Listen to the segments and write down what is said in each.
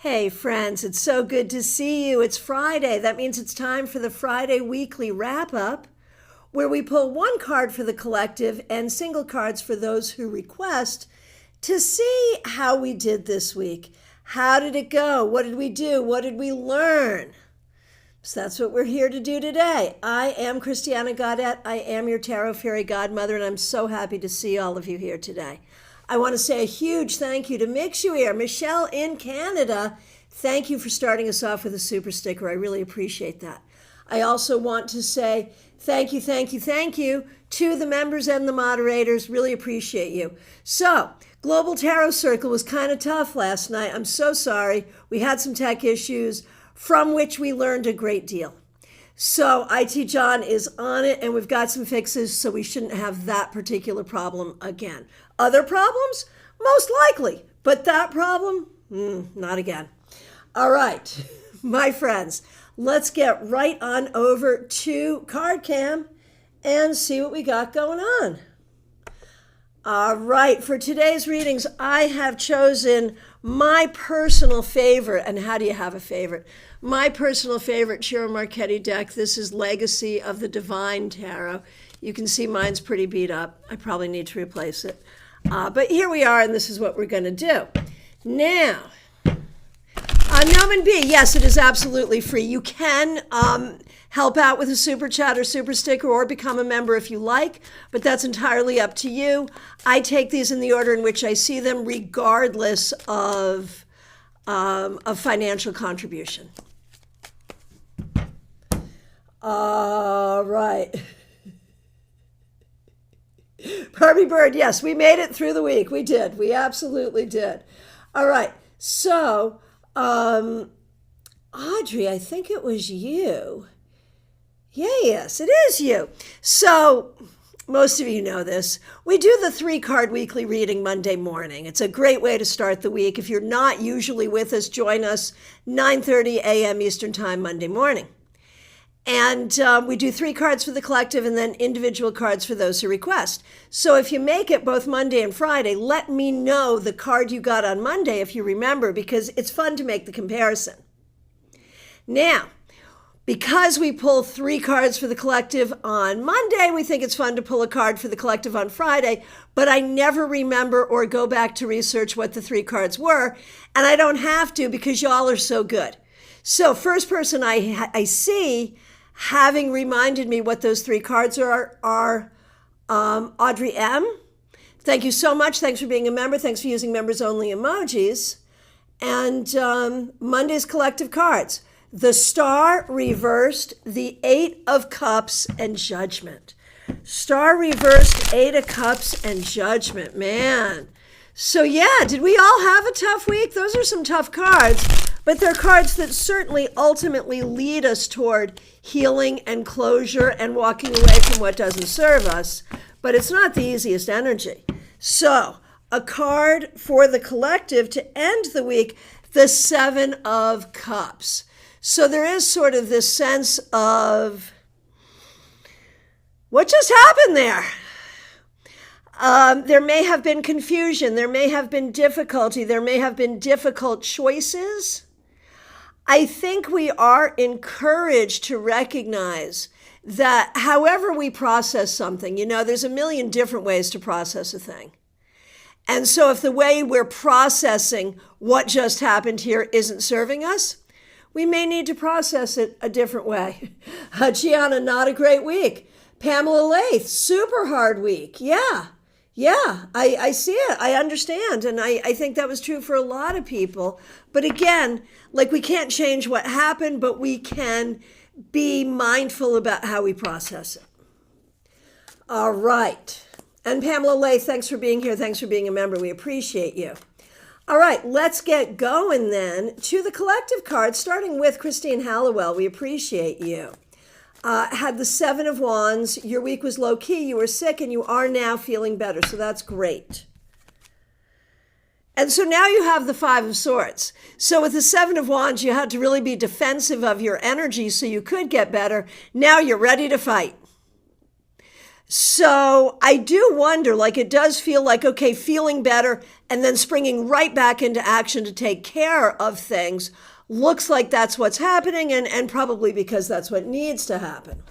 Hey friends, it's so good to see you. It's Friday. That means it's time for the Friday weekly wrap up where we pull one card for the collective and single cards for those who request to see how we did this week. How did it go? What did we do? What did we learn? So that's what we're here to do today. I am Christiana Gaudet. I am your Tarot Fairy Godmother, and I'm so happy to see all of you here today. I want to say a huge thank you to Mixuir, Michelle in Canada. Thank you for starting us off with a super sticker. I really appreciate that. I also want to say thank you to the members and the moderators. Really appreciate you. So, Global Tarot Circle was kind of tough last night. I'm so sorry. We had some tech issues from which we learned a great deal. So IT John is on it, and we've got some fixes, so we shouldn't have that particular problem again. Other problems? Most likely. But that problem? Not again. All right, my friends, let's get right on over to CardCam and see what we got going on. All right, for today's readings, I have chosen my personal favorite. And how do you have a favorite? My personal favorite Ciro Marchetti deck. This is Legacy of the Divine Tarot. You can see mine's pretty beat up. I probably need to replace it. But here we are, and this is what we're going to do. Now, Nomen B, yes, it is absolutely free. You can help out with a super chat or super sticker or become a member if you like, but that's entirely up to you. I take these in the order in which I see them, regardless of financial contribution. All right. Barbie Bird, yes, we made it through the week. We did. We absolutely did. All right. So, Audrey, I think it was you. Yes, it is you. So, most of you know this. We do the 3-card weekly reading Monday morning. It's a great way to start the week. If you're not usually with us, join us 9:30 a.m. Eastern Time Monday morning. And we do 3 cards for the collective and then individual cards for those who request. So if you make it both Monday and Friday, let me know the card you got on Monday if you remember, because it's fun to make the comparison. Now, because we pull 3 cards for the collective on Monday, we think it's fun to pull a card for the collective on Friday, but I never remember or go back to research what the 3 cards were, and I don't have to because y'all are so good. So first person I see having reminded me what those 3 cards are Audrey M. Thank you so much. Thanks for being a member. Thanks for using members-only emojis. And Monday's collective cards. The Star reversed, the 8 of Cups, and Judgment. Star reversed, 8 of Cups, and Judgment. Man. So yeah, did we all have a tough week? Those are some tough cards. But they're cards that certainly ultimately lead us toward healing and closure and walking away from what doesn't serve us. But it's not the easiest energy. So, a card for the collective to end the week, the 7 of Cups. So there is sort of this sense of, what just happened there? There may have been confusion. There may have been difficulty. There may have been difficult choices. I think we are encouraged to recognize that however we process something, there's a million different ways to process a thing. And so if the way we're processing what just happened here isn't serving us, we may need to process it a different way. Gianna, not a great week. Pamela Lath, super hard week. Yeah, I see it. I understand. And I think that was true for a lot of people. But again, we can't change what happened, but we can be mindful about how we process it. All right. And Pamela Lath, thanks for being here. Thanks for being a member. We appreciate you. All right, let's get going then to the collective cards, starting with Christine Hallowell. We appreciate you. Had the 7 of Wands. Your week was low-key. You were sick, and you are now feeling better, so that's great. And so now you have the 5 of Swords. So with the 7 of Wands, you had to really be defensive of your energy so you could get better. Now you're ready to fight. So I do wonder, like it does feel like, okay, feeling better and then springing right back into action to take care of things. Looks like that's what's happening, and probably because that's what needs to happen.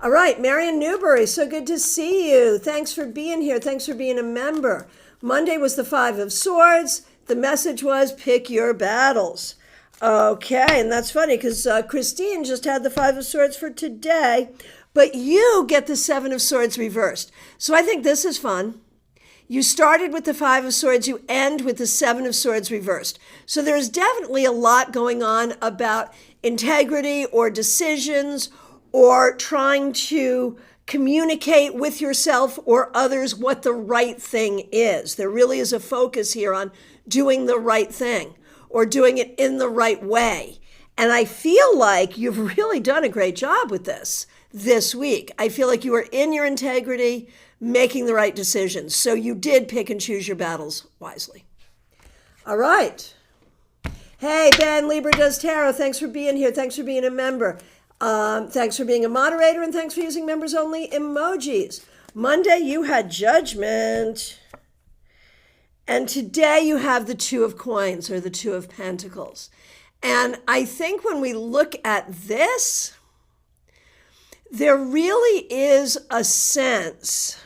All right, Marion Newbury, so good to see you. Thanks for being here. Thanks for being a member. Monday was the Five of Swords. The message was pick your battles. Okay, and that's funny because Christine just had the Five of Swords for today, but you get the Seven of Swords reversed. So I think this is fun. You started with the Five of Swords, you end with the Seven of Swords reversed. So there's definitely a lot going on about integrity or decisions or trying to communicate with yourself or others what the right thing is. There really is a focus here on doing the right thing or doing it in the right way. And I feel like you've really done a great job with this week. I feel like you are in your integrity, making the right decisions. So you did pick and choose your battles wisely. All right. Hey, Ben, Libra Does Tarot. Thanks for being here. Thanks for being a member. Thanks for being a moderator, and thanks for using members only emojis. Monday, you had Judgment. And today you have the Two of Coins or the Two of Pentacles. And I think when we look at this, there really is a sense.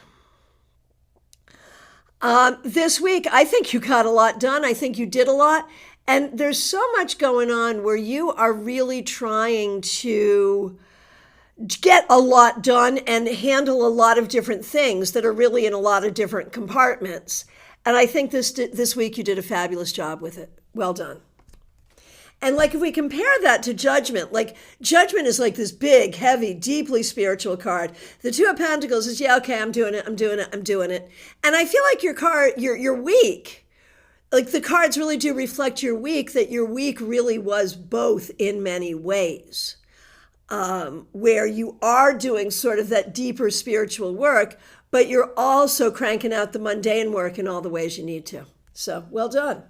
This week, I think you got a lot done. I think you did a lot. And there's so much going on where you are really trying to get a lot done and handle a lot of different things that are really in a lot of different compartments. And I think this week you did a fabulous job with it. Well done. And like if we compare that to Judgment, like Judgment is like this big, heavy, deeply spiritual card. The Two of Pentacles is, yeah, okay, I'm doing it. And I feel like your week, like the cards really do reflect your week, that your week really was both in many ways, where you are doing sort of that deeper spiritual work, but you're also cranking out the mundane work in all the ways you need to. So well done.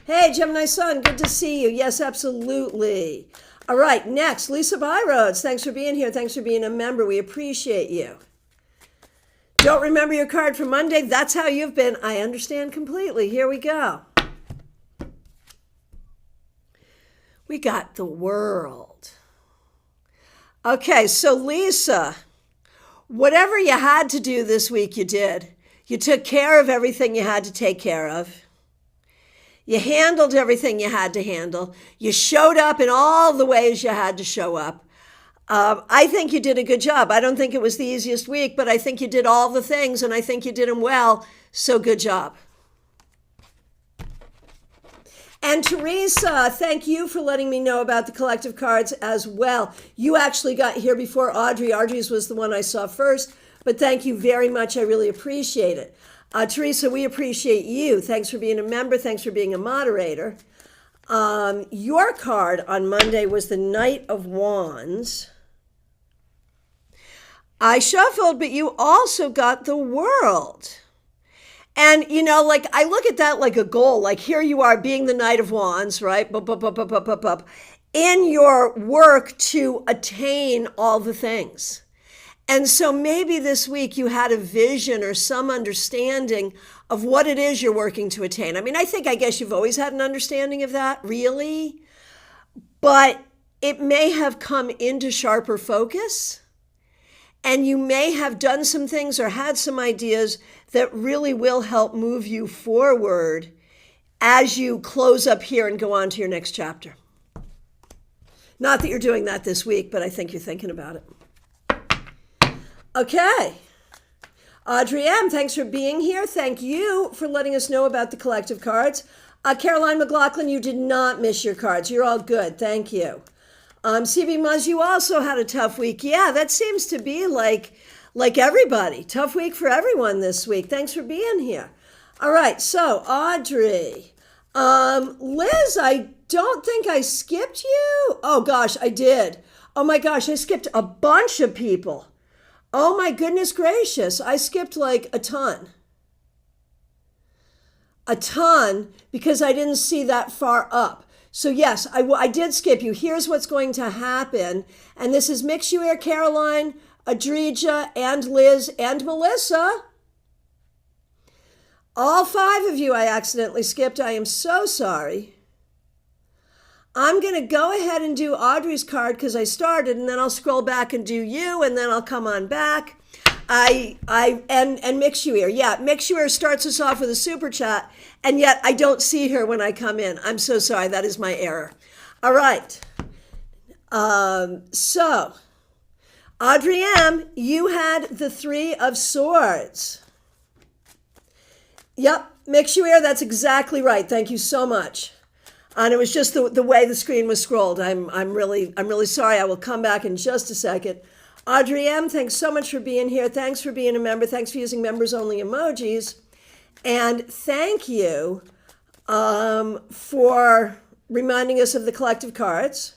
Hey, Gemini Sun, good to see you. Yes, absolutely. All right, next, Lisa Byroads. Thanks for being here. Thanks for being a member. We appreciate you. Don't remember your card for Monday? That's how you've been. I understand completely. Here we go. We got the World. Okay, so Lisa, whatever you had to do this week, you did. You took care of everything you had to take care of. You handled everything you had to handle. You showed up in all the ways you had to show up. I think you did a good job. I don't think it was the easiest week, but I think you did all the things, and I think you did them well. So good job. And Teresa, thank you for letting me know about the collective cards as well. You actually got here before Audrey. Audrey's was the one I saw first, but thank you very much. I really appreciate it. Teresa, we appreciate you. Thanks for being a member. Thanks for being a moderator. Your card on Monday was the Knight of Wands. I shuffled, but you also got the World. And, you know, like I look at that like a goal. Like here you are being the Knight of Wands, right? In your work to attain all the things. And so maybe this week you had a vision or some understanding of what it is you're working to attain. I mean, I guess you've always had an understanding of that, really. But it may have come into sharper focus. And you may have done some things or had some ideas that really will help move you forward as you close up here and go on to your next chapter. Not that you're doing that this week, but I think you're thinking about it. Okay. Audrey M., thanks for being here. Thank you for letting us know about the collective cards. Caroline McLaughlin, you did not miss your cards. You're all good. Thank you. CB Muzz, you also had a tough week. Yeah, that seems to be like everybody. Tough week for everyone this week. Thanks for being here. All right, so Audrey. Liz, I don't think I skipped you. Oh, gosh, I did. Oh, my gosh, I skipped a bunch of people. Oh my goodness gracious, I skipped like a ton. A ton because I didn't see that far up. So yes, I did skip you. Here's what's going to happen. And this is Mix You Air Caroline. Adrija, and Liz, and Melissa. All 5 of you I accidentally skipped. I am so sorry. I'm going to go ahead and do Audrey's card because I started, and then I'll scroll back and do you, and then I'll come on back. And Mixuir. Yeah, Mixuir starts us off with a super chat, and yet I don't see her when I come in. I'm so sorry. That is my error. All right. So, Audrey M., you had the 3 of Swords. Yep, Mixuir, that's exactly right. Thank you so much. And it was just the way the screen was scrolled. I'm really sorry. I will come back in just a second. Audrey M., thanks so much for being here. Thanks for being a member. Thanks for using members only emojis. And thank you for reminding us of the collective cards.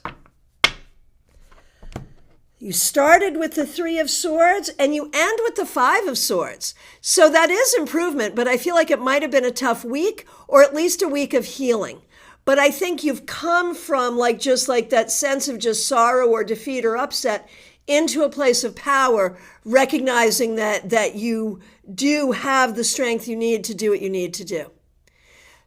You started with the 3 of Swords and you end with the 5 of Swords. So that is improvement, but I feel like it might have been a tough week or at least a week of healing. But I think you've come from just that sense of just sorrow or defeat or upset into a place of power, recognizing that you do have the strength you need to do what you need to do.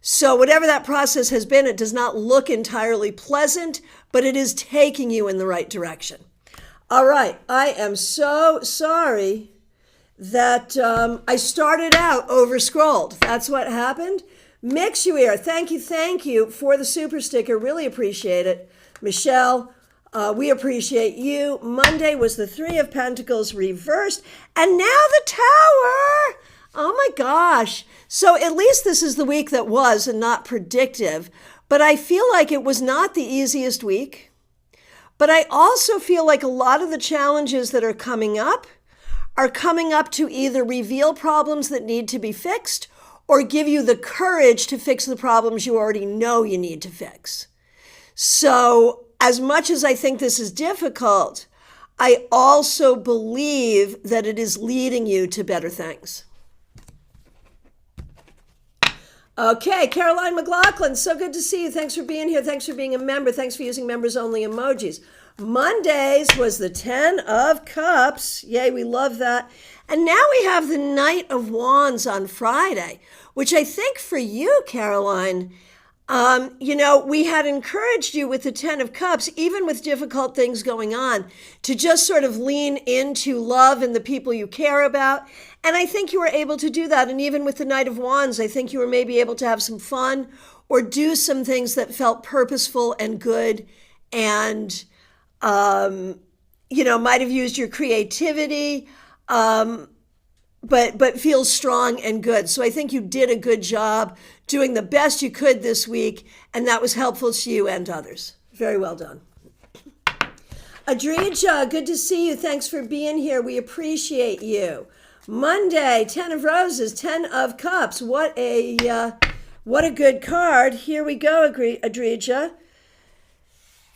So whatever that process has been, it does not look entirely pleasant, but it is taking you in the right direction. All right, I am so sorry that I started out over-scrolled. That's what happened. Mixuir, thank you for the super sticker. Really appreciate it. Michelle, we appreciate you. Monday was the 3 of Pentacles reversed, and now the Tower. Oh my gosh. So at least this is the week that was and not predictive, but I feel like it was not the easiest week. But I also feel like a lot of the challenges that are coming up to either reveal problems that need to be fixed or give you the courage to fix the problems you already know you need to fix. So as much as I think this is difficult, I also believe that it is leading you to better things. Okay, Caroline McLaughlin, so good to see you. Thanks for being here. Thanks for being a member. Thanks for using members only emojis. Mondays was the 10 of Cups. Yay, we love that. And now we have the Knight of Wands on Friday, which I think for you, Caroline, we had encouraged you with the 10 of Cups, even with difficult things going on, to just sort of lean into love and the people you care about. And I think you were able to do that. And even with the Knight of Wands, I think you were maybe able to have some fun or do some things that felt purposeful and good and, might have used your creativity, but feels strong and good. So I think you did a good job doing the best you could this week, and that was helpful to you and others. Very well done. Adrija, good to see you. Thanks for being here. We appreciate you. Monday, 10 of Roses, 10 of Cups. What a good card. Here we go, Adrija.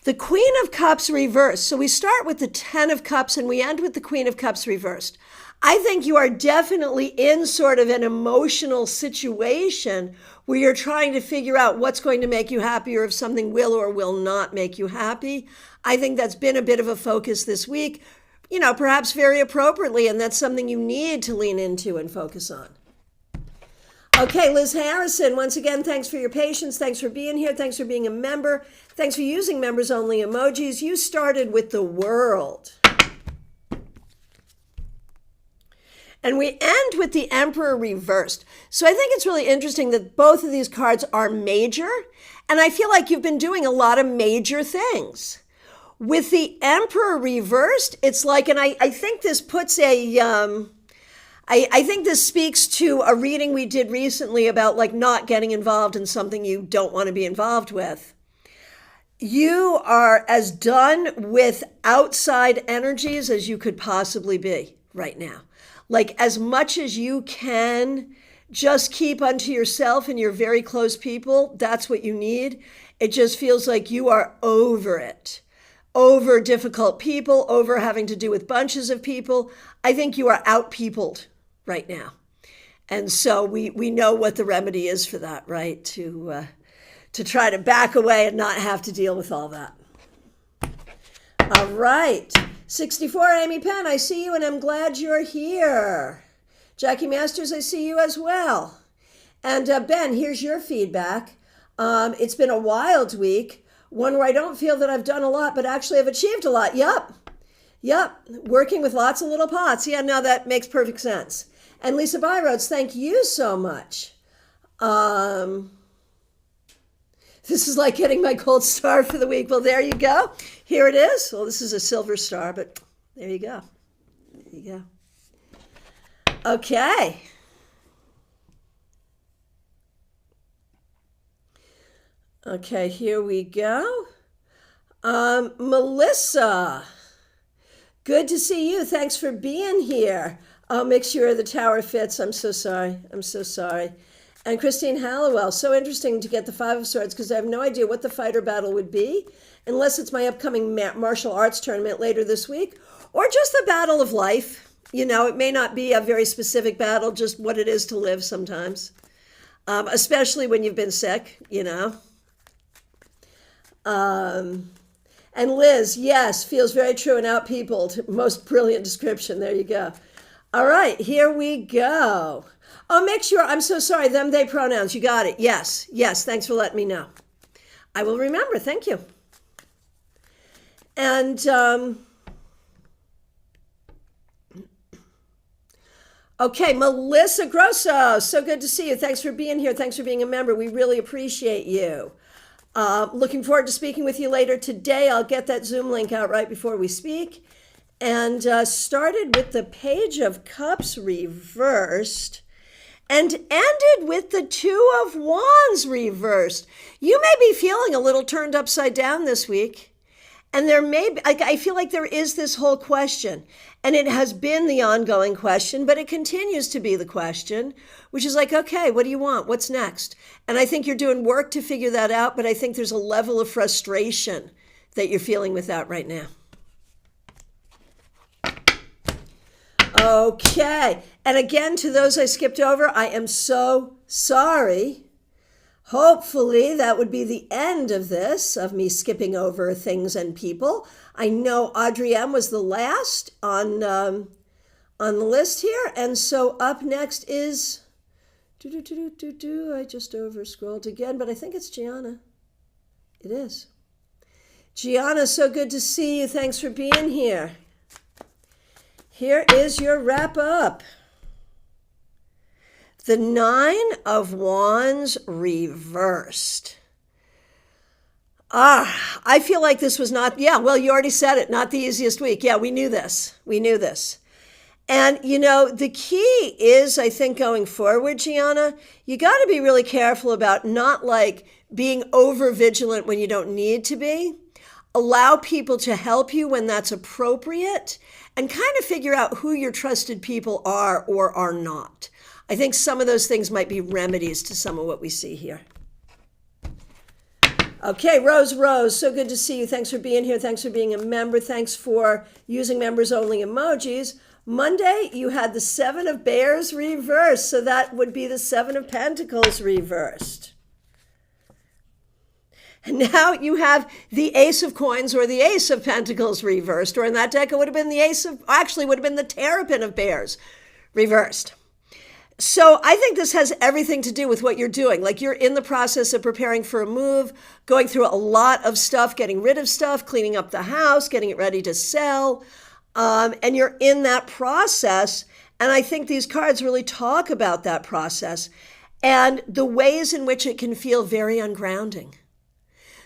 The Queen of Cups reversed. So we start with the 10 of Cups and we end with the Queen of Cups reversed. I think you are definitely in sort of an emotional situation where you're trying to figure out what's going to make you happy or if something will or will not make you happy. I think that's been a bit of a focus this week, perhaps very appropriately, and that's something you need to lean into and focus on. Okay, Liz Harrison, once again, thanks for your patience. Thanks for being here. Thanks for being a member. Thanks for using members only emojis. You started with the World. And we end with the Emperor reversed. So I think it's really interesting that both of these cards are major. And I feel like you've been doing a lot of major things. With the Emperor reversed, it's like, and I think this puts I think this speaks to a reading we did recently about not getting involved in something you don't want to be involved with. You are as done with outside energies as you could possibly be right now. As much as you can just keep unto yourself and your very close people, that's what you need. It just feels like you are over it. Over difficult people, over having to do with bunches of people. I think you are out-peopled right now. And so we know what the remedy is for that, right? To try to back away and not have to deal with all that. All right. 64, Amy Penn, I see you and I'm glad you're here. Jackie Masters, I see you as well. And Ben, here's your feedback. It's been a wild week, one where I don't feel that I've done a lot, but actually I've achieved a lot. Yep. Working with lots of little pots. Yeah, no, that makes perfect sense. And Lisa Byroads, thank you so much. This is like getting my gold star for the week. Well, there you go. Here it is. Well, this is a silver star, but there you go. There you go. Okay. Okay, here we go. Melissa, good to see you. Thanks for being here. I'll make sure the tower fits. I'm so sorry. And Christine Hallowell, so interesting to get the Five of Swords because I have no idea what the fight or battle would be unless it's my upcoming martial arts tournament later this week or just the battle of life. You know, it may not be a very specific battle, just what it is to live sometimes, especially when you've been sick, you know. And Liz, yes, feels very true and outpeopled. Most brilliant description. There you go. All right, here we go. Oh, make sure, I'm so sorry, them, they pronouns. You got it. Yes. Thanks for letting me know. I will remember. Thank you. And okay, Melissa Grosso, so good to see you. Thanks for being here. Thanks for being a member. We really appreciate you. Looking forward to speaking with you later today. I'll get that Zoom link out right before we speak. And started with the Page of Cups reversed and ended with the Two of Wands reversed. You may be feeling a little turned upside down this week. And there may be, I feel like there is this whole question, and it has been the ongoing question, but it continues to be the question, which is like, okay, what do you want? What's next? And I think you're doing work to figure that out, but I think there's a level of frustration that you're feeling with that right now. Okay. And again, to those I skipped over, I am so sorry. Hopefully that would be the end of this, of me skipping over things and people. I know Audrey M was the last on the list here. And so up next is, I just over scrolled again, but I think it's Gianna. It is. Gianna, so good to see you. Thanks for being here. Here is your wrap up. The Nine of Wands reversed. I feel like this was not, you already said it, not the easiest week. Yeah, we knew this. And, you know, the key is, I think, going forward, Gianna, you got to be really careful about not like being over vigilant when you don't need to be. Allow people to help you when that's appropriate and kind of figure out who your trusted people are or are not. I think some of those things might be remedies to some of what we see here. Okay, Rose, so good to see you. Thanks for being here. Thanks for being a member. Thanks for using members-only emojis. Monday, you had the Seven of Bears reversed, so that would be the Seven of Pentacles reversed. And now you have the Ace of Coins or the Ace of Pentacles reversed, or in that deck, it would have been the Terrapin of Bears reversed. So I think this has everything to do with what you're doing. Like you're in the process of preparing for a move, going through a lot of stuff, getting rid of stuff, cleaning up the house, getting it ready to sell. And you're in that process. And I think these cards really talk about that process and the ways in which it can feel very ungrounding.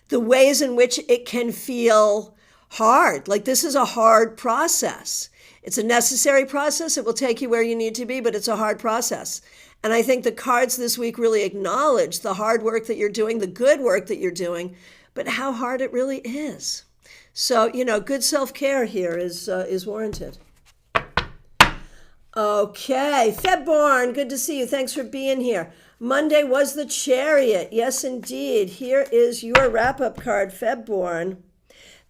The ways in which it can feel hard. Like this is a hard process. It's a necessary process. It will take you where you need to be, but it's a hard process. And I think the cards this week really acknowledge the hard work that you're doing, the good work that you're doing, but how hard it really is. So, you know, good self-care here is warranted. Okay, Febborn, good to see you. Thanks for being here. Monday was the Chariot. Yes, indeed. Here is your wrap-up card, Febborn.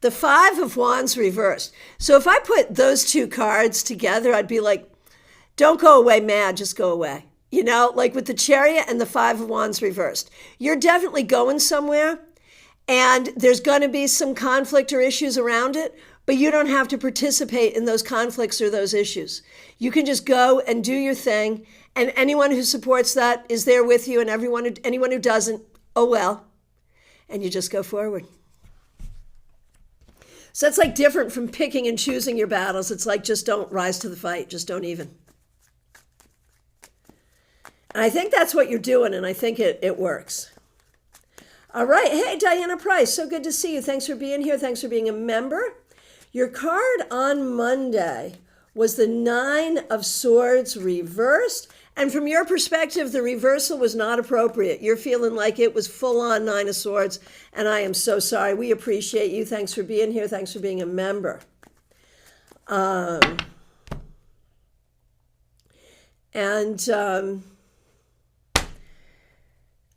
The Five of Wands reversed. So if I put those two cards together, I'd be like, don't go away mad, just go away. You know, like with the Chariot and the Five of Wands reversed. You're definitely going somewhere, and there's going to be some conflict or issues around it, but you don't have to participate in those conflicts or those issues. You can just go and do your thing, and anyone who supports that is there with you, and anyone who doesn't, oh well. And you just go forward. So that's like different from picking and choosing your battles. It's like, just don't rise to the fight. Just don't even. And I think that's what you're doing, and I think it works. All right. Hey, Diana Price, so good to see you. Thanks for being here. Thanks for being a member. Your card on Monday was the 9 of Swords reversed. And from your perspective, the reversal was not appropriate. You're feeling like it was full-on 9 of Swords, and I am so sorry. We appreciate you. Thanks for being here. Thanks for being a member.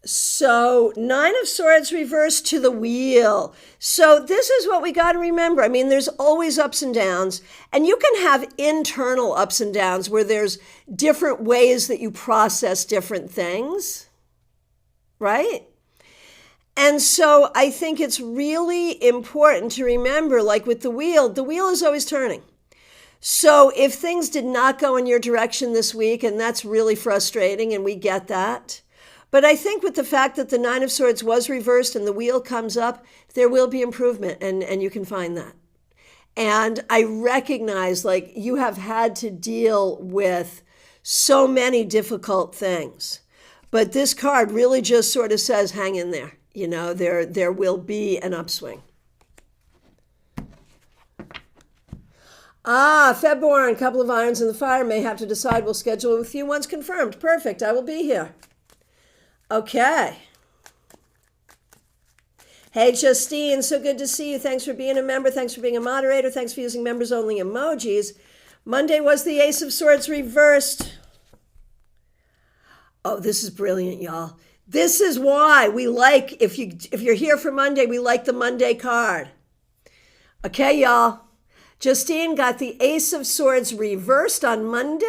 So 9 of Swords reversed to the Wheel. So this is what we got to remember. I mean, there's always ups and downs, and you can have internal ups and downs where there's different ways that you process different things, right? And so I think it's really important to remember, like with the wheel is always turning. So if things did not go in your direction this week, and that's really frustrating, and we get that, but I think with the fact that the 9 of Swords was reversed and the wheel comes up, there will be improvement, and you can find that. And I recognize, like, you have had to deal with so many difficult things. But this card really just sort of says, hang in there. You know, there will be an upswing. February, a couple of irons in the fire, may have to decide. We'll schedule it with you once confirmed. Perfect. I will be here. Okay. Hey, Justine, so good to see you. Thanks for being a member. Thanks for being a moderator. Thanks for using members-only emojis. Monday was the Ace of Swords reversed. Oh, this is brilliant, y'all. This is why we like, if you're here for Monday, we like the Monday card. Okay, y'all. Justine got the Ace of Swords reversed on Monday.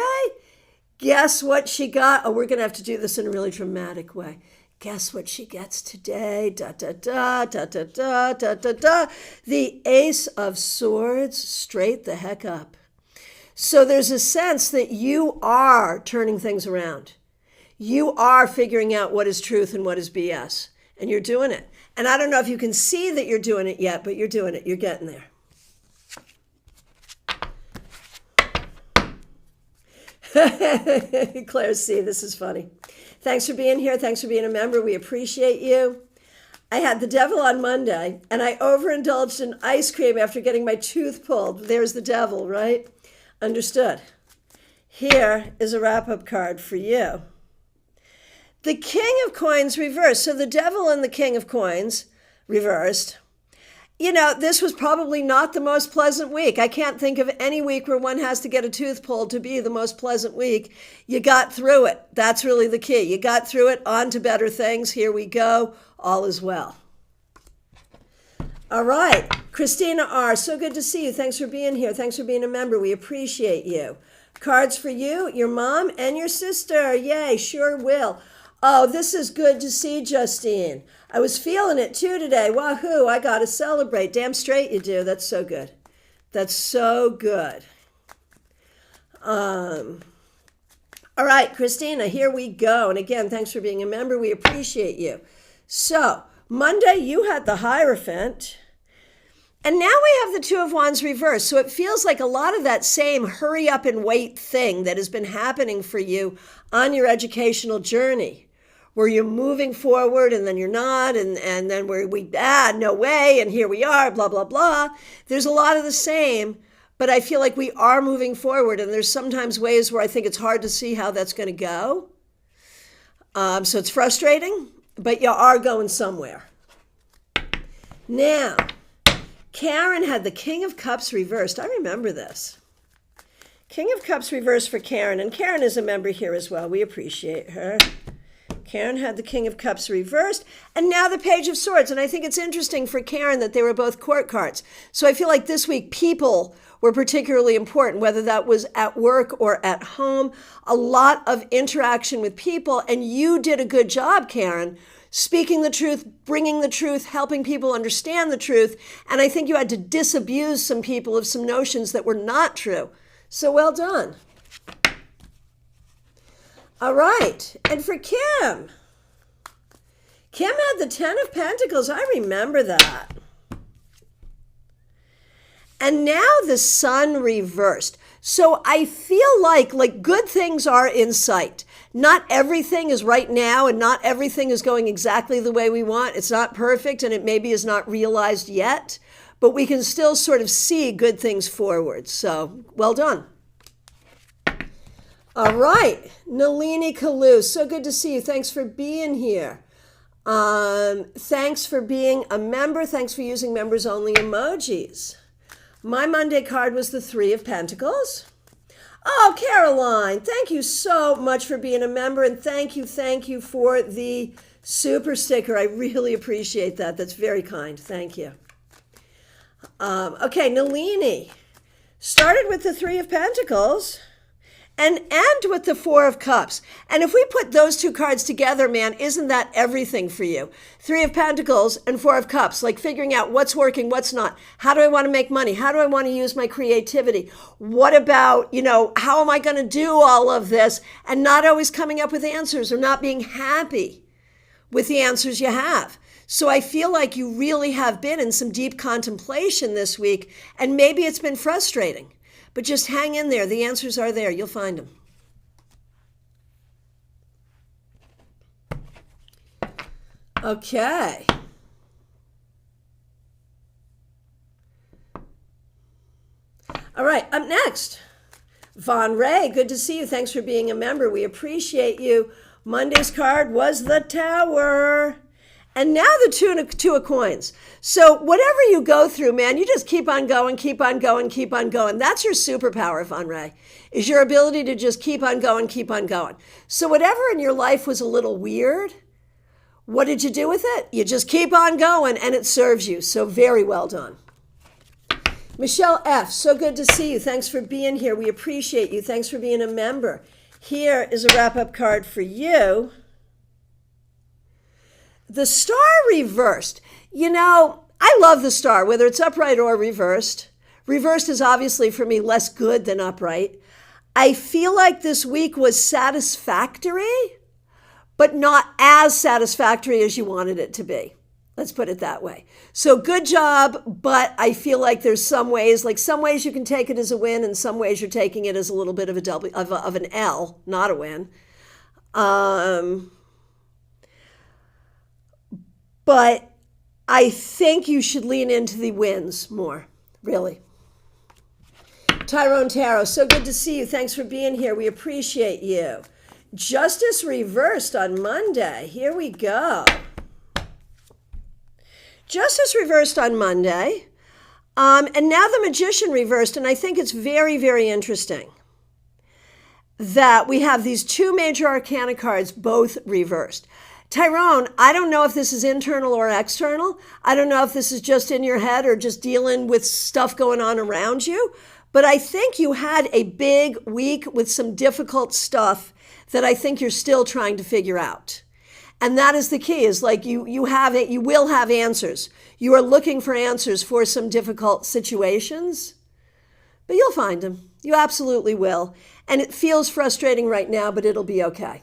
Guess what she got? Oh, we're going to have to do this in a really dramatic way. Guess what she gets today? Da, da, da, da, da, da, da, da, da. The Ace of Swords straight the heck up. So there's a sense that you are turning things around. You are figuring out what is truth and what is BS. And you're doing it. And I don't know if you can see that you're doing it yet, but you're doing it. You're getting there. Claire C., this is funny. Thanks for being here. Thanks for being a member. We appreciate you. I had the devil on Monday, and I overindulged in ice cream after getting my tooth pulled. There's the devil, right? Understood. Here is a wrap-up card for you. The King of Coins reversed. So the devil and the King of Coins reversed. You know, this was probably not the most pleasant week. I can't think of any week where one has to get a tooth pulled to be the most pleasant week. You got through it. That's really the key. You got through it. On to better things. Here we go. All is well. All right. Christina R., so good to see you. Thanks for being here. Thanks for being a member. We appreciate you. Cards for you, your mom, and your sister. Yay, sure will. Oh, this is good to see, Justine. I was feeling it too today. Wahoo, I got to celebrate. Damn straight you do. That's so good. That's so good. All right, Christina, here we go. And again, thanks for being a member. We appreciate you. So, Monday, you had the Hierophant. And now we have the Two of Wands reversed. So it feels like a lot of that same hurry up and wait thing that has been happening for you on your educational journey, where you're moving forward and then you're not, and then no way, and here we are, blah, blah, blah. There's a lot of the same, but I feel like we are moving forward, and there's sometimes ways where I think it's hard to see how that's going to go. So it's frustrating, but you are going somewhere. Now, Karen had the King of Cups reversed. I remember this. King of Cups reversed for Karen, and Karen is a member here as well. We appreciate her. Karen had the King of Cups reversed, and now the Page of Swords. And I think it's interesting for Karen that they were both court cards. So I feel like this week people were particularly important, whether that was at work or at home. A lot of interaction with people, and you did a good job, Karen, speaking the truth, bringing the truth, helping people understand the truth. And I think you had to disabuse some people of some notions that were not true. So well done. All right. And for Kim had the 10 of Pentacles. I remember that. And now the Sun reversed. So I feel like good things are in sight. Not everything is right now, and not everything is going exactly the way we want. It's not perfect, and it maybe is not realized yet, but we can still sort of see good things forward. So well done. All right, Nalini Kalu, so good to see you. Thanks for being here. Thanks for being a member. Thanks for using members only emojis. My Monday card was the 3 of Pentacles. Oh, Caroline, thank you so much for being a member, and thank you for the super sticker. I really appreciate that. That's very kind. Thank you. Okay, Nalini started with the 3 of Pentacles and end with the 4 of Cups. And if we put those two cards together, man, isn't that everything for you? 3 of Pentacles and 4 of Cups, like figuring out what's working, what's not. How do I want to make money? How do I want to use my creativity? What about, how am I going to do all of this? And not always coming up with answers or not being happy with the answers you have. So I feel like you really have been in some deep contemplation this week, and maybe it's been frustrating. But just hang in there. The answers are there. You'll find them. Okay. All right, up next, Von Ray. Good to see you. Thanks for being a member. We appreciate you. Monday's card was the Tower. And now the two of coins. So whatever you go through, man, you just keep on going, keep on going, keep on going. That's your superpower, Von Ray, is your ability to just keep on going, keep on going. So whatever in your life was a little weird, what did you do with it? You just keep on going, and it serves you. So very well done. Michelle F., so good to see you. Thanks for being here. We appreciate you. Thanks for being a member. Here is a wrap-up card for you. The star reversed. I love the star, whether it's upright or reversed. Reversed is obviously, for me, less good than upright. I feel like this week was satisfactory, but not as satisfactory as you wanted it to be. Let's put it that way. So good job, but I feel like there's some ways you can take it as a win, and some ways you're taking it as a little bit of an L, not a win. But I think you should lean into the wins more, really. Tyrone Tarot, so good to see you. Thanks for being here. We appreciate you. Justice reversed on Monday. Here we go. Justice reversed on Monday. And now the Magician reversed. And I think it's very, very interesting that we have these two major arcana cards both reversed. Tyrone, I don't know if this is internal or external. I don't know if this is just in your head or just dealing with stuff going on around you. But I think you had a big week with some difficult stuff that I think you're still trying to figure out. And that is the key, is like you will have answers. You are looking for answers for some difficult situations, but you'll find them. You absolutely will. And it feels frustrating right now, but it'll be okay.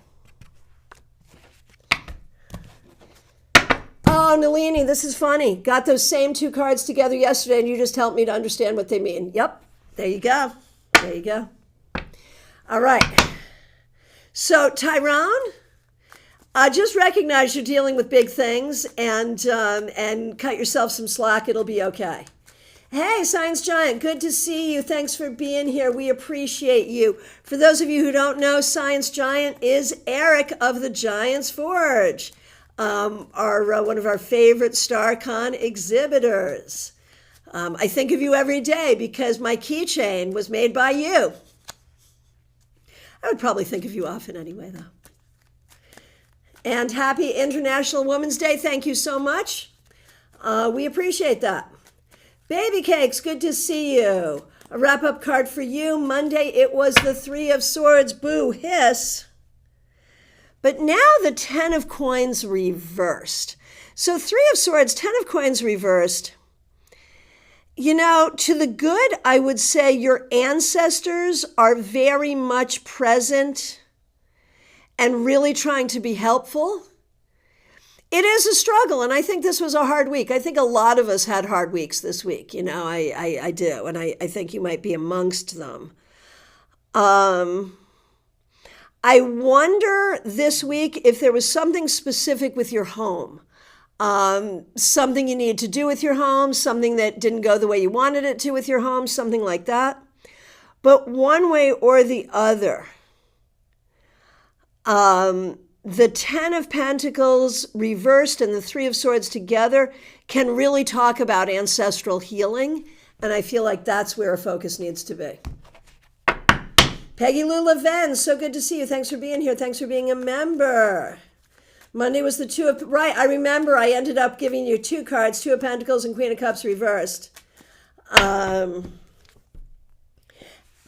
Oh, Nalini, this is funny. Got those same two cards together yesterday, and you just helped me to understand what they mean. Yep, there you go. There you go. All right. So, Tyrone, just recognize you're dealing with big things, and cut yourself some slack. It'll be okay. Hey, Science Giant, good to see you. Thanks for being here. We appreciate you. For those of you who don't know, Science Giant is Eric of the Giant's Forge. One of our favorite StarCon exhibitors. I think of you every day because my keychain was made by you. I would probably think of you often anyway, though. And happy International Women's Day. Thank you so much. We appreciate that. Baby Cakes, good to see you. A wrap-up card for you. Monday, it was the 3 of Swords. Boo, hiss. But now the 10 of coins reversed. So 3 of swords, 10 of coins reversed. You know, to the good, I would say your ancestors are very much present and really trying to be helpful. It is a struggle, and I think this was a hard week. I think a lot of us had hard weeks this week. You know, I do, and I think you might be amongst them. I wonder this week if there was something specific with your home. Something you need to do with your home, something that didn't go the way you wanted it to with your home, something like that. But one way or the other, the 10 of Pentacles reversed and the 3 of Swords together can really talk about ancestral healing. And I feel like that's where our focus needs to be. Peggy Lou Leven, so good to see you. Thanks for being here. Thanks for being a member. Monday was the 2 of... Right, I remember I ended up giving you 2 cards, 2 of Pentacles and Queen of Cups reversed.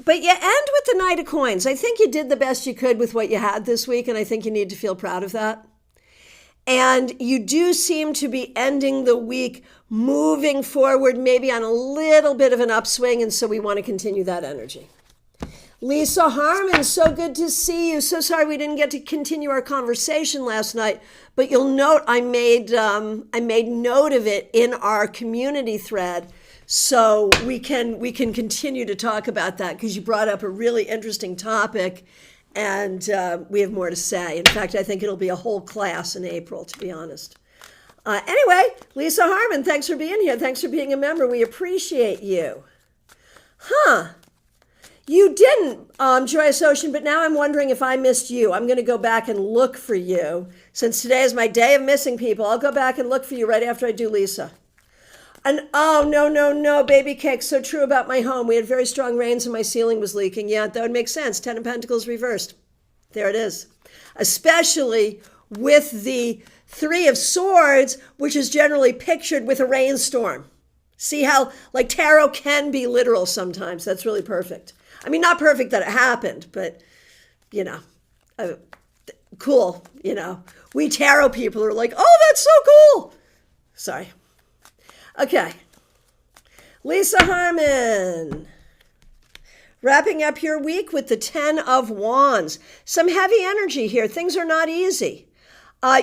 But you end with the Knight of Coins. I think you did the best you could with what you had this week, and I think you need to feel proud of that. And you do seem to be ending the week moving forward, maybe on a little bit of an upswing, and so we want to continue that energy. Lisa Harmon, so good to see you. So sorry we didn't get to continue our conversation last night, but you'll note I made note of it in our community thread, so we can continue to talk about that because you brought up a really interesting topic, and we have more to say. In fact, I think it'll be a whole class in April, to be honest. Anyway, Lisa Harmon, thanks for being here. Thanks for being a member. We appreciate you. You didn't, Joyous Ocean, but now I'm wondering if I missed you. I'm going to go back and look for you. Since today is my day of missing people, I'll go back and look for you right after I do Lisa. And oh, no, baby cake, so true about my home. We had very strong rains and my ceiling was leaking. Yeah, that would make sense. 10 of Pentacles reversed. There it is. Especially with the 3 of Swords, which is generally pictured with a rainstorm. See how, like, tarot can be literal sometimes. That's really perfect. I mean, not perfect that it happened, but, you know, cool, you know. We tarot people are like, oh, that's so cool. Sorry. Okay. Lisa Harmon. Wrapping up your week with the 10 of Wands. Some heavy energy here. Things are not easy.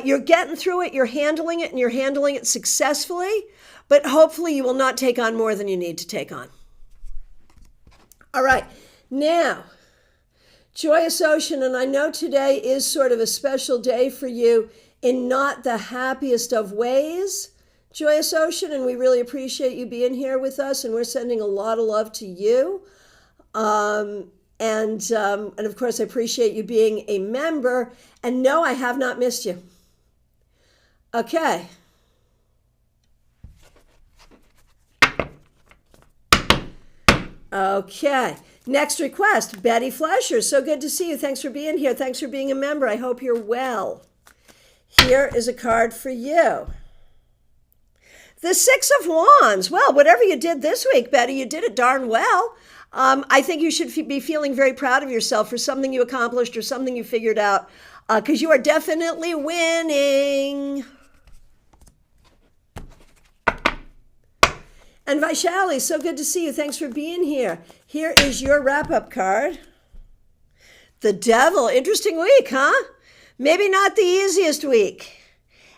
You're getting through it, you're handling it, and you're handling it successfully, but hopefully you will not take on more than you need to take on. All right. Now, Joyous Ocean, and I know today is sort of a special day for you in not the happiest of ways, Joyous Ocean, and we really appreciate you being here with us, and we're sending a lot of love to you. And of course, I appreciate you being a member, and no, I have not missed you. Okay. Okay. Next request, Betty Flesher. So good to see you. Thanks for being here. Thanks for being a member. I hope you're well. Here is a card for you. The 6 of Wands. Well, whatever you did this week, Betty, you did it darn well. I think you should be feeling very proud of yourself for something you accomplished or something you figured out, because you are definitely winning. And Vaishali, so good to see you. Thanks for being here. Here is your wrap-up card. The Devil. Interesting week, huh? Maybe not the easiest week.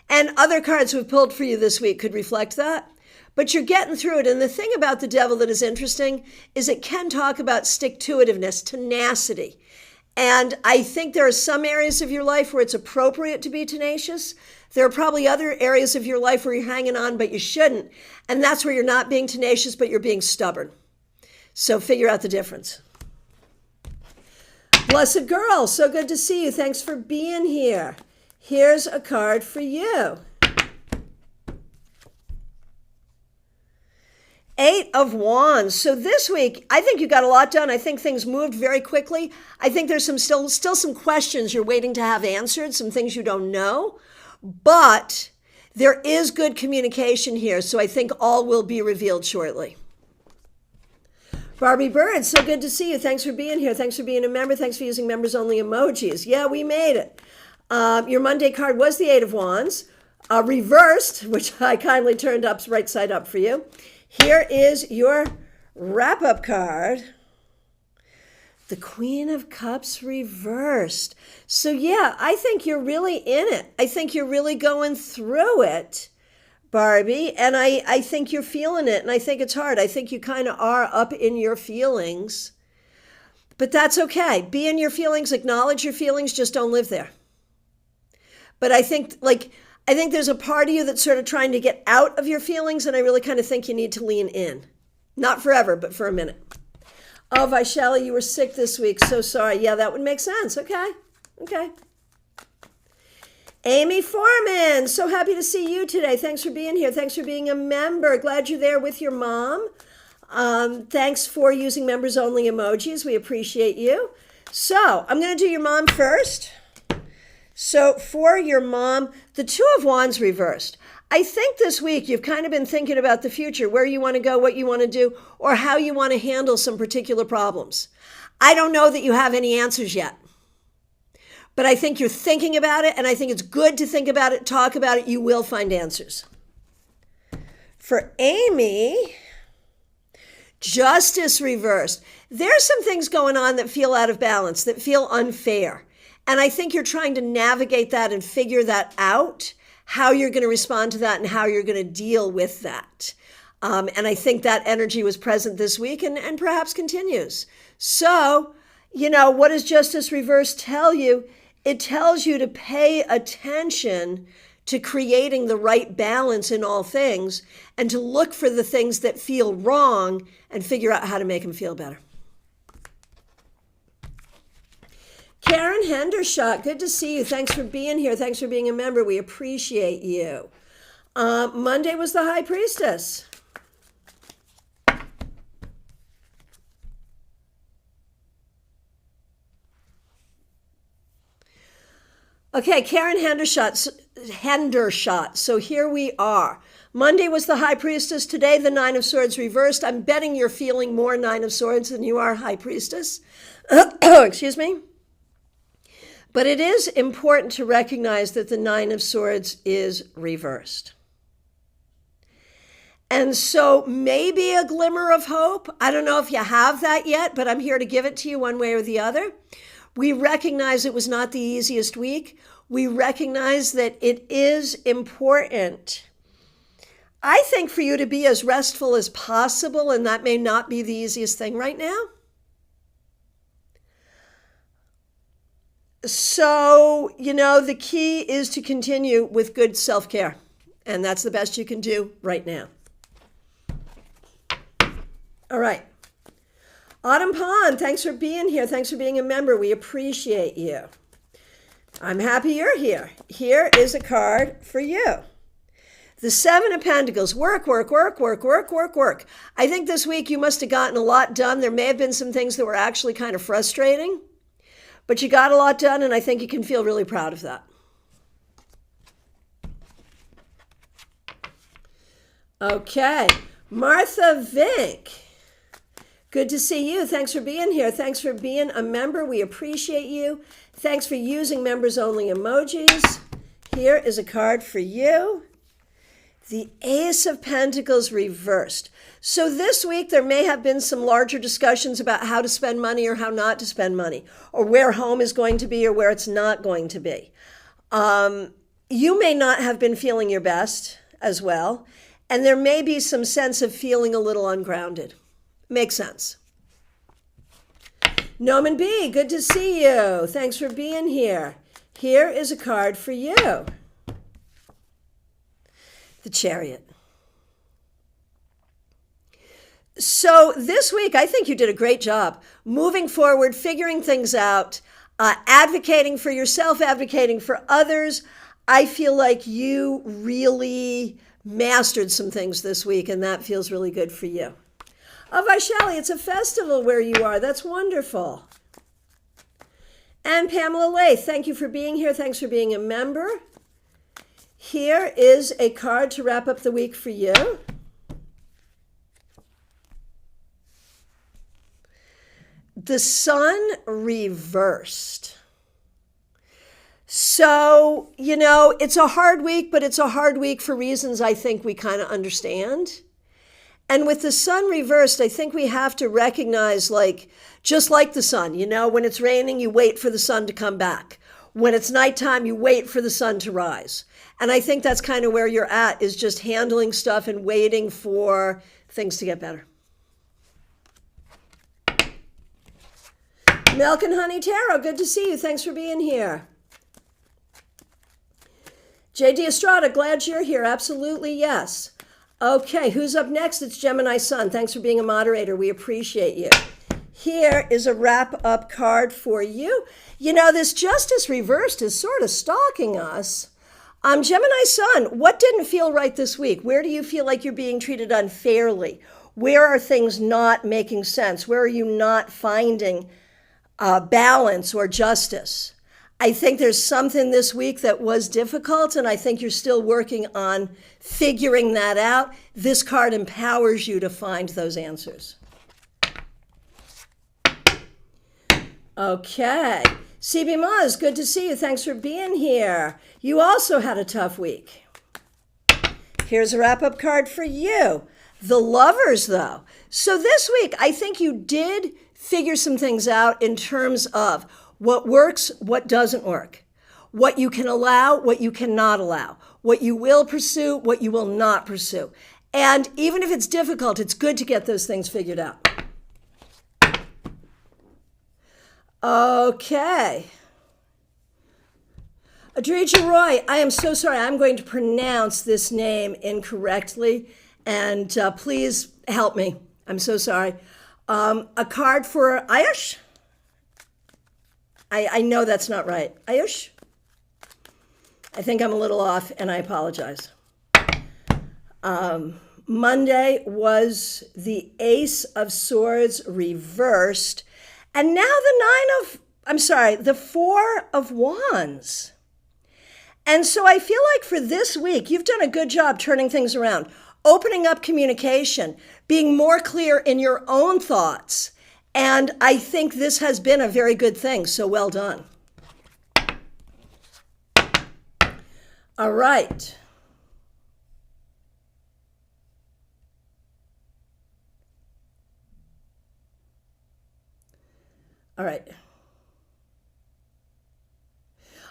And other cards we've pulled for you this week could reflect that. But you're getting through it. And the thing about the Devil that is interesting is it can talk about stick-to-itiveness, tenacity. And I think there are some areas of your life where it's appropriate to be tenacious. There are probably other areas of your life where you're hanging on, but you shouldn't. And that's where you're not being tenacious, but you're being stubborn. So figure out the difference. Blessed Girl, so good to see you. Thanks for being here. Here's a card for you. 8 of Wands. So this week, I think you got a lot done. I think things moved very quickly. I think there's still some questions you're waiting to have answered, some things you don't know. But there is good communication here, so I think all will be revealed shortly. Barbie Bird, so good to see you. Thanks for being here. Thanks for being a member. Thanks for using members-only emojis. Yeah, we made it. Your Monday card was the Eight of Wands, reversed, which I kindly turned up right side up for you. Here is your wrap-up card. The Queen of Cups reversed. So yeah, I think you're really in it. I think you're really going through it, Barbie. And I think you're feeling it. And I think it's hard. I think you kind of are up in your feelings. But that's okay. Be in your feelings. Acknowledge your feelings. Just don't live there. But I think there's a part of you that's sort of trying to get out of your feelings. And I really kind of think you need to lean in. Not forever, but for a minute. Oh, Vaishali, you were sick this week. So sorry. Yeah, that would make sense. Okay. Amy Foreman, so happy to see you today. Thanks for being here. Thanks for being a member. Glad you're there with your mom. Thanks for using members only emojis. We appreciate you. So I'm going to do your mom first. So for your mom, the Two of Wands reversed. I think this week you've kind of been thinking about the future, where you want to go, what you want to do, or how you want to handle some particular problems. I don't know that you have any answers yet, but I think you're thinking about it, and I think it's good to think about it, talk about it. You will find answers. For Amy, Justice reversed. There's some things going on that feel out of balance, that feel unfair. And I think you're trying to navigate that and figure that out, how you're going to respond to that and how you're going to deal with that. And I think that energy was present this week and perhaps continues. So, what does Justice Reverse tell you? It tells you to pay attention to creating the right balance in all things and to look for the things that feel wrong and figure out how to make them feel better. Karen Hendershot, good to see you. Thanks for being here. Thanks for being a member. We appreciate you. Monday was the High Priestess. Okay, Karen Hendershot. So here we are. Monday was the High Priestess. Today, the Nine of Swords reversed. I'm betting you're feeling more Nine of Swords than you are High Priestess. Excuse me. But it is important to recognize that the Nine of Swords is reversed. And so maybe a glimmer of hope. I don't know if you have that yet, but I'm here to give it to you one way or the other. We recognize it was not the easiest week. We recognize that it is important, I think, for you to be as restful as possible, and that may not be the easiest thing right now. So, the key is to continue with good self-care, and that's the best you can do right now. All right. Autumn Pond, thanks for being here. Thanks for being a member. We appreciate you. I'm happy you're here. Here is a card for you. The Seven of Pentacles. Work. I think this week you must have gotten a lot done. There may have been some things that were actually kind of frustrating, but you got a lot done, and I think you can feel really proud of that. Okay. Martha Vink. Good to see you. Thanks for being here. Thanks for being a member. We appreciate you. Thanks for using members only emojis. Here is a card for you. The Ace of Pentacles reversed. So this week there may have been some larger discussions about how to spend money or how not to spend money, or where home is going to be or where it's not going to be. You may not have been feeling your best as well, and there may be some sense of feeling a little ungrounded. Makes sense. Noman B, good to see you. Thanks for being here. Here is a card for you. The Chariot. So this week, I think you did a great job moving forward, figuring things out, advocating for yourself, advocating for others. I feel like you really mastered some things this week, and that feels really good for you. Oh, Vaishali, it's a festival where you are. That's wonderful. And Pamela Lay, thank you for being here. Thanks for being a member. Here is a card to wrap up the week for you. The Sun reversed. So, it's a hard week, but it's a hard week for reasons I think we kind of understand. And with the sun reversed, I think we have to recognize, just like the sun, when it's raining, you wait for the sun to come back. When it's nighttime, you wait for the sun to rise. And I think that's kind of where you're at, is just handling stuff and waiting for things to get better. Milk and Honey Tarot, good to see you. Thanks for being here. JD Estrada, glad you're here. Absolutely, yes. Okay, who's up next? It's Gemini Sun. Thanks for being a moderator. We appreciate you. Here is a wrap-up card for you. This Justice reversed is sort of stalking us. Gemini Sun, what didn't feel right this week? Where do you feel like you're being treated unfairly? Where are things not making sense? Where are you not finding balance or justice? I think there's something this week that was difficult, and I think you're still working on figuring that out. This card empowers you to find those answers. Okay. CB Maz, good to see you. Thanks for being here. You also had a tough week. Here's a wrap-up card for you. The Lovers, though. So this week, I think you did figure some things out in terms of what works, what doesn't work, what you can allow, what you cannot allow, what you will pursue, what you will not pursue. And even if it's difficult, it's good to get those things figured out. Okay. Adrija Roy, I am so sorry. I'm going to pronounce this name incorrectly, and please help me. I'm so sorry. A card for Ayush? I know that's not right. Ayush? I think I'm a little off, and I apologize. Monday was the Ace of Swords reversed, and now the Four of Wands. And so I feel like for this week, you've done a good job turning things around, opening up communication, being more clear in your own thoughts. And I think this has been a very good thing, so well done. All right. All right.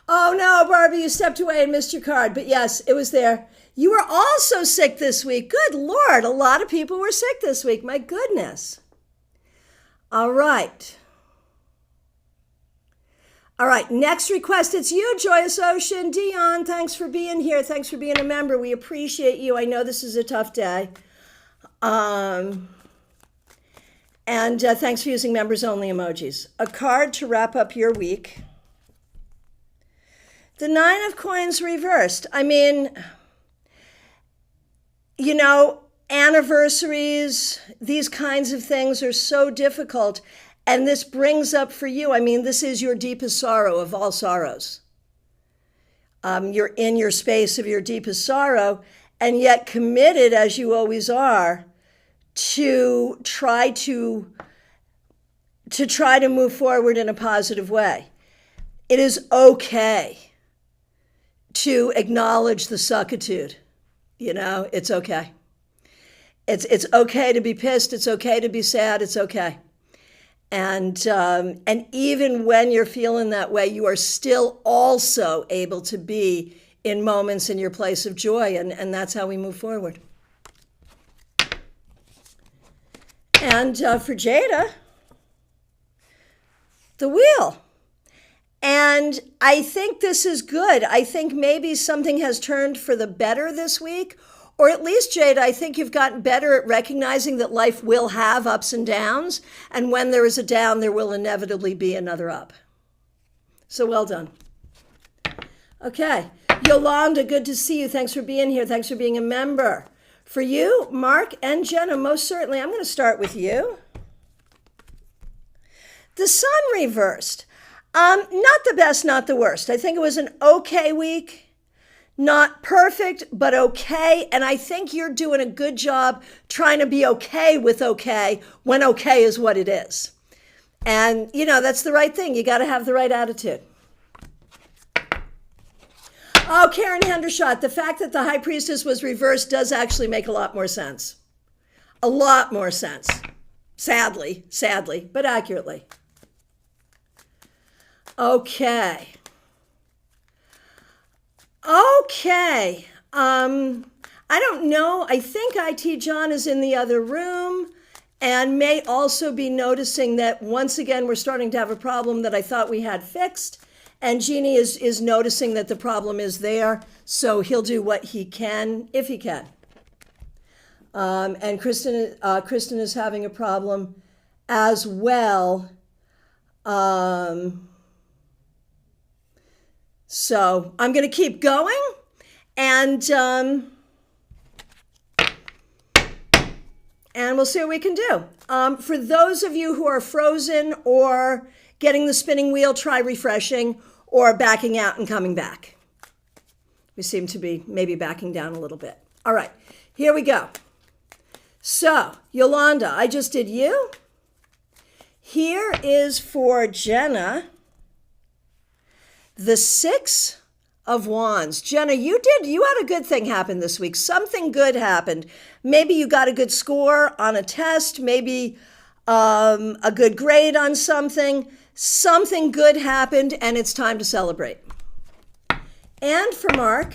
Oh no, Barbie, you stepped away and missed your card. But yes, it was there. You were also sick this week. Good Lord, a lot of people were sick this week. My goodness. All right. All right, next request. It's you, Joyous Ocean. Dion, thanks for being here. Thanks for being a member. We appreciate you. I know this is a tough day. And thanks for using members-only emojis. A card to wrap up your week. The Nine of Coins reversed. I mean, anniversaries, these kinds of things are so difficult. And this brings up for you, this is your deepest sorrow of all sorrows. You're in your space of your deepest sorrow, and yet committed, as you always are, to try to move forward in a positive way. It is okay to acknowledge the suckitude. It's okay. It's okay to be pissed. It's okay to be sad. It's okay. And even when you're feeling that way, you are still also able to be in moments in your place of joy. And that's how we move forward. And for Jada, the Wheel. And I think this is good. I think maybe something has turned for the better this week. Or at least, Jade, I think you've gotten better at recognizing that life will have ups and downs. And when there is a down, there will inevitably be another up. So well done. Okay. Yolanda, good to see you. Thanks for being here. Thanks for being a member. For you, Mark and Jenna, most certainly, I'm going to start with you. The Sun reversed. Not the best, not the worst. I think it was an okay week. Not perfect, but okay. And I think you're doing a good job trying to be okay with okay when okay is what it is. And, that's the right thing. You got to have the right attitude. Oh, Karen Hendershot, the fact that the high priestess was reversed does actually make a lot more sense. A lot more sense. Sadly, but accurately. Okay. I don't know. I think IT John is in the other room and may also be noticing that once again we're starting to have a problem that I thought we had fixed. And Jeannie is noticing that the problem is there, so he'll do what he can, if he can. And Kristen is having a problem as well. So I'm going to keep going, and we'll see what we can do. For those of you who are frozen or getting the spinning wheel, try refreshing or backing out and coming back. We seem to be maybe backing down a little bit. All right, here we go. So, Yolanda, I just did you. Here is for Jenna, the 6 of Wands. Jenna, you had a good thing happen this week. Something good happened. Maybe you got a good score on a test, maybe a good grade on something. Something good happened, and it's time to celebrate. And for Mark,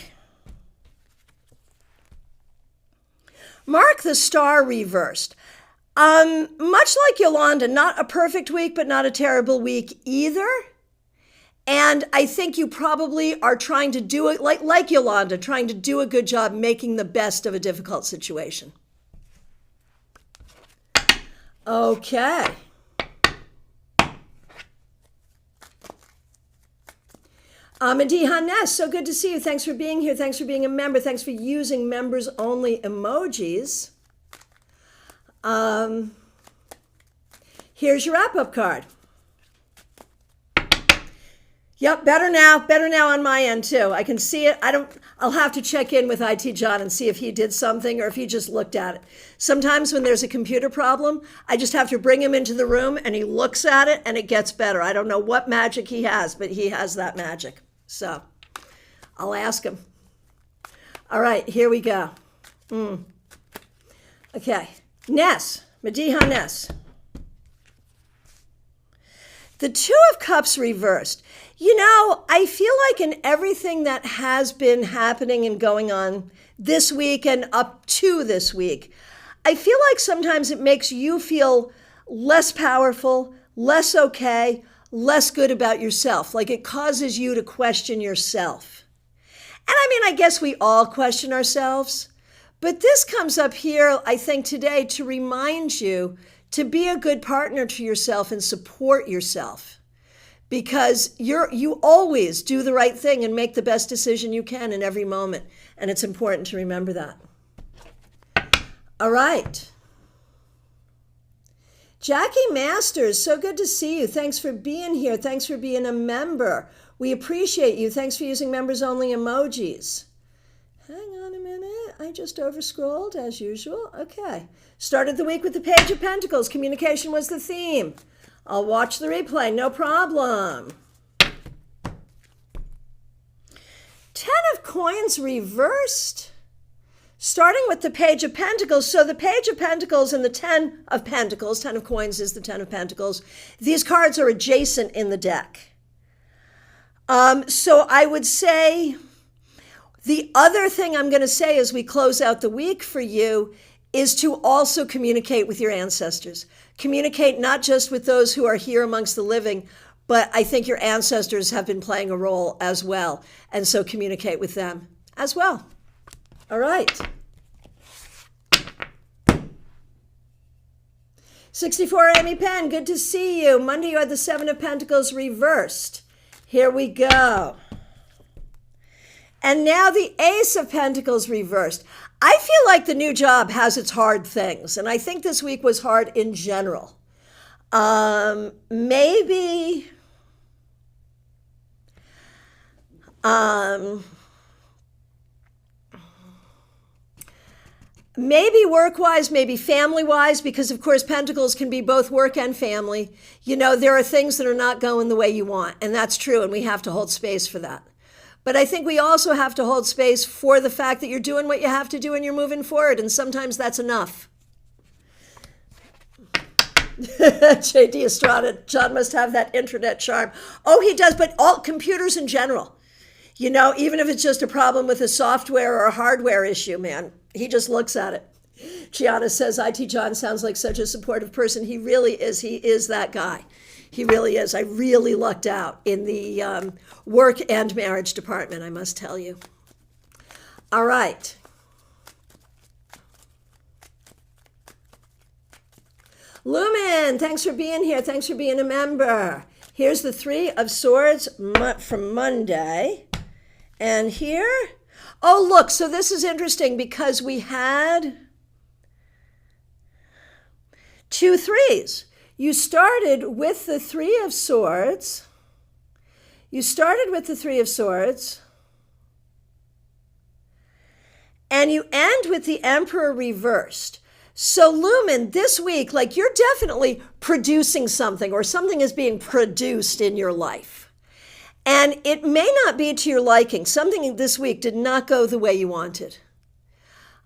the star reversed. Much like Yolanda, not a perfect week, but not a terrible week either. And I think you probably are trying to do it, like Yolanda, trying to do a good job making the best of a difficult situation. Okay. Madiha Ness, so good to see you. Thanks for being here. Thanks for being a member. Thanks for using members only emojis. Here's your wrap-up card. Yep, better now on my end too. I can see it. I'll have to check in with IT John and see if he did something or if he just looked at it. Sometimes when there's a computer problem, I just have to bring him into the room and he looks at it and it gets better. I don't know what magic he has, but he has that magic. So I'll ask him. All right, here we go. Okay, Ness, Madiha Ness. The 2 of Cups reversed. You know, I feel like in everything that has been happening and going on this week and up to this week, I feel like sometimes it makes you feel less powerful, less okay, less good about yourself. Like it causes you to question yourself. And I mean, I guess we all question ourselves, but this comes up here, I think today, to remind you to be a good partner to yourself and support yourself. Because you always do the right thing and make the best decision you can in every moment. And it's important to remember that. All right. Jackie Masters, so good to see you. Thanks for being here. Thanks for being a member. We appreciate you. Thanks for using members only emojis. Hang on a minute. I just overscrolled as usual. Okay. Started the week with the Page of Pentacles. Communication was the theme. I'll watch the replay, no problem. 10 of Coins reversed. Starting with the Page of Pentacles. So the Page of Pentacles and the 10 of Pentacles, 10 of Coins is the 10 of Pentacles. These cards are adjacent in the deck. So I would say the other thing I'm going to say as we close out the week for you is to also communicate with your ancestors. Communicate not just with those who are here amongst the living, but I think your ancestors have been playing a role as well. And so communicate with them as well. All right. 64 Amy Penn, good to see you. Monday you had the 7 of Pentacles reversed. Here we go. And now the Ace of Pentacles reversed. I feel like the new job has its hard things, and I think this week was hard in general. Maybe work-wise, maybe family-wise, because of course Pentacles can be both work and family. You know, there are things that are not going the way you want, and that's true, and we have to hold space for that. But I think we also have to hold space for the fact that you're doing what you have to do and you're moving forward. And sometimes that's enough. JD Estrada, John must have that internet charm. Oh, he does, but all computers in general. You know, even if it's just a problem with a software or a hardware issue, man, he just looks at it. Gianna says, IT John sounds like such a supportive person. He really is. He is that guy. He really is. I really lucked out in the work and marriage department, I must tell you. All right. Lumen, thanks for being here. Thanks for being a member. Here's the Three of Swords from Monday. And here, oh, look, so this is interesting because we had 2 threes. You started with the Three of Swords. You started with the Three of Swords. And you end with the Emperor reversed. So Lumen, this week, like you're definitely producing something or something is being produced in your life. And it may not be to your liking. Something this week did not go the way you wanted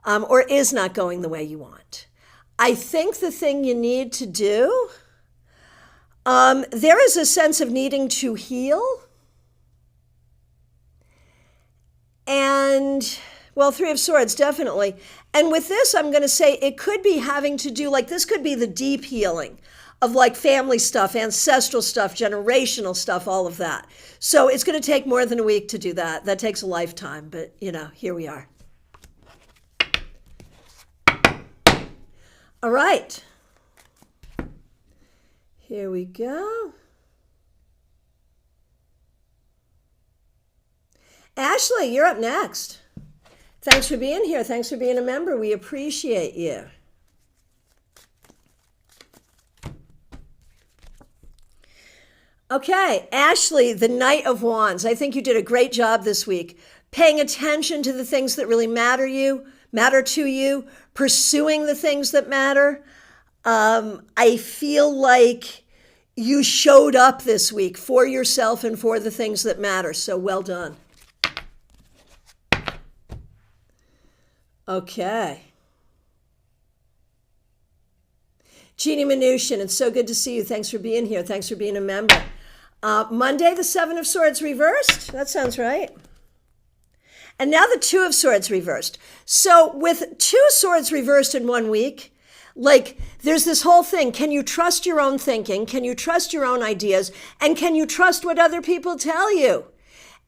or is not going the way you want. I think the thing you need to do, there is a sense of needing to heal. And, well, Three of Swords, definitely. And with this, I'm going to say it could be having to do, like this could be the deep healing of like family stuff, ancestral stuff, generational stuff, all of that. So it's going to take more than a week to do that. That takes a lifetime, but you know, here we are. All right. Here we go. Ashley, you're up next. Thanks for being here. Thanks for being a member. We appreciate you. Okay, Ashley, the Knight of Wands. I think you did a great job this week. Paying attention to the things that really matter to you, pursuing the things that matter. I feel like you showed up this week for yourself and for the things that matter. So well done. Okay. Jeannie Mnuchin, it's so good to see you. Thanks for being here. Thanks for being a member. Monday, the Seven of Swords reversed. That sounds right. And now the Two of Swords reversed. So with 2 swords reversed in 1 week, like there's this whole thing. Can you trust your own thinking? Can you trust your own ideas? And can you trust what other people tell you?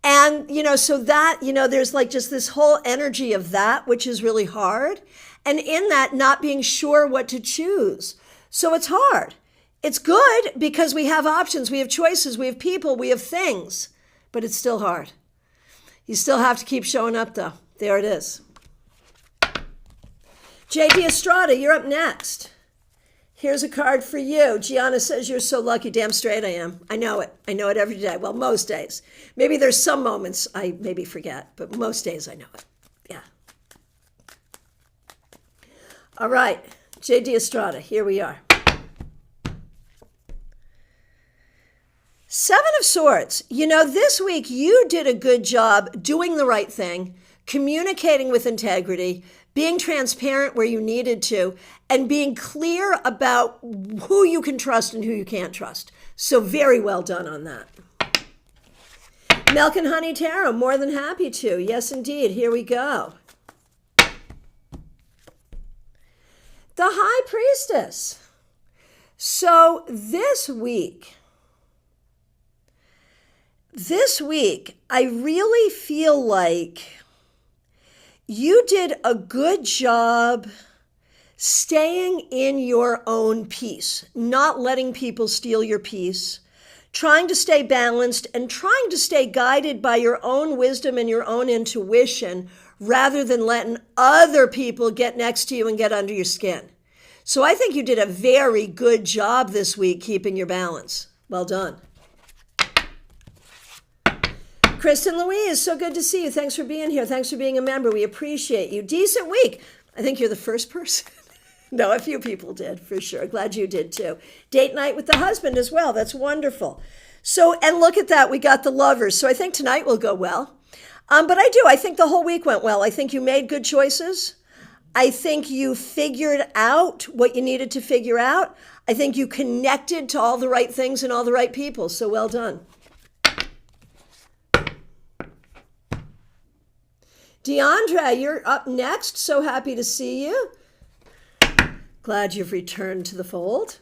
And, you know, so that, you know, there's like just this whole energy of that, which is really hard. And in that, not being sure what to choose. So it's hard. It's good because we have options, we have choices, we have people, we have things, but it's still hard. You still have to keep showing up though. There it is. JD Estrada, you're up next. Here's a card for you. Gianna says you're so lucky. Damn straight I am. I know it. I know it every day. Well, most days. Maybe there's some moments I maybe forget, but most days I know it. Yeah. All right. JD Estrada, here we are. Seven of Swords. You know, this week you did a good job doing the right thing, communicating with integrity, being transparent where you needed to, and being clear about who you can trust and who you can't trust. So very well done on that. Milk and Honey Tarot, more than happy to. Yes, indeed. Here we go. The High Priestess. So this week, I really feel like you did a good job staying in your own peace, not letting people steal your peace, trying to stay balanced and trying to stay guided by your own wisdom and your own intuition rather than letting other people get next to you and get under your skin. So I think you did a very good job this week keeping your balance. Well done. Kristen Louise, so good to see you. Thanks for being here. Thanks for being a member. We appreciate you. Decent week. I think you're the first person. No, a few people did, for sure. Glad you did too. Date night with the husband as well. That's wonderful. So, and look at that. We got the Lovers. So I think tonight will go well. But I do. I think the whole week went well. I think you made good choices. I think you figured out what you needed to figure out. I think you connected to all the right things and all the right people. So well done. Deandra, you're up next. So happy to see you. Glad you've returned to the fold.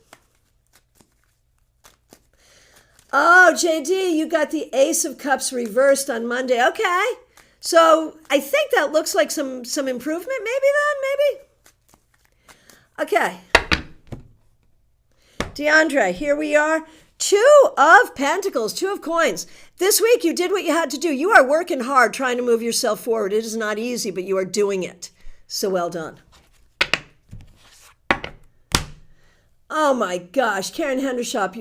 Oh, JD, you got the Ace of Cups reversed on Monday. Okay. So I think that looks like some improvement maybe then, maybe? Okay. Deandra, here we are. 2 of Pentacles, 2 of Coins. This week you did what you had to do. You are working hard trying to move yourself forward. It is not easy, but you are doing it. So well done. Oh my gosh, Karen Hendershot,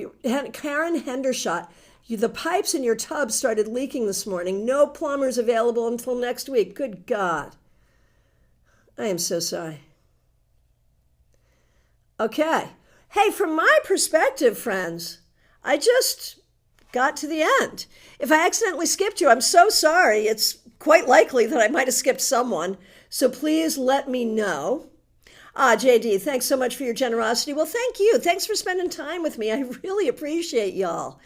the pipes in your tub started leaking this morning. No plumbers available until next week. Good God. I am so sorry. Okay. Hey, from my perspective, friends, I just got to the end. If I accidentally skipped you, I'm so sorry. It's quite likely that I might have skipped someone. So please let me know. JD, thanks so much for your generosity. Well, thank you. Thanks for spending time with me. I really appreciate y'all.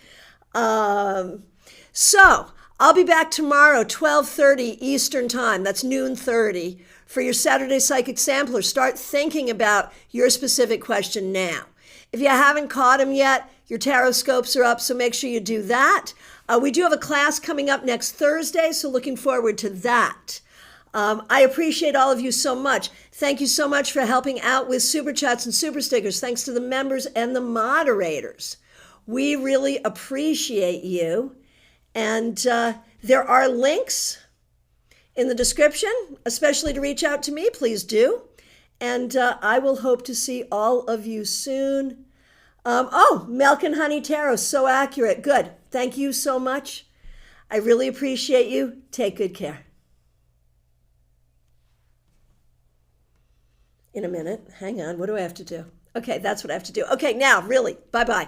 So I'll be back tomorrow, 12:30 Eastern time. That's noon 30 for your Saturday Psychic Sampler. Start thinking about your specific question now. If you haven't caught them yet, your tarot scopes are up, so make sure you do that. We do have a class coming up next Thursday, so looking forward to that. I appreciate all of you so much. Thank you so much for helping out with Super Chats and Super Stickers. Thanks to the members and the moderators. We really appreciate you. And there are links in the description, especially to reach out to me. Please do. And I will hope to see all of you soon. Milk and Honey Tarot, so accurate. Good. Thank you so much. I really appreciate you. Take good care. In a minute. Hang on. What do I have to do? Okay, that's what I have to do. Okay, now, really. Bye-bye.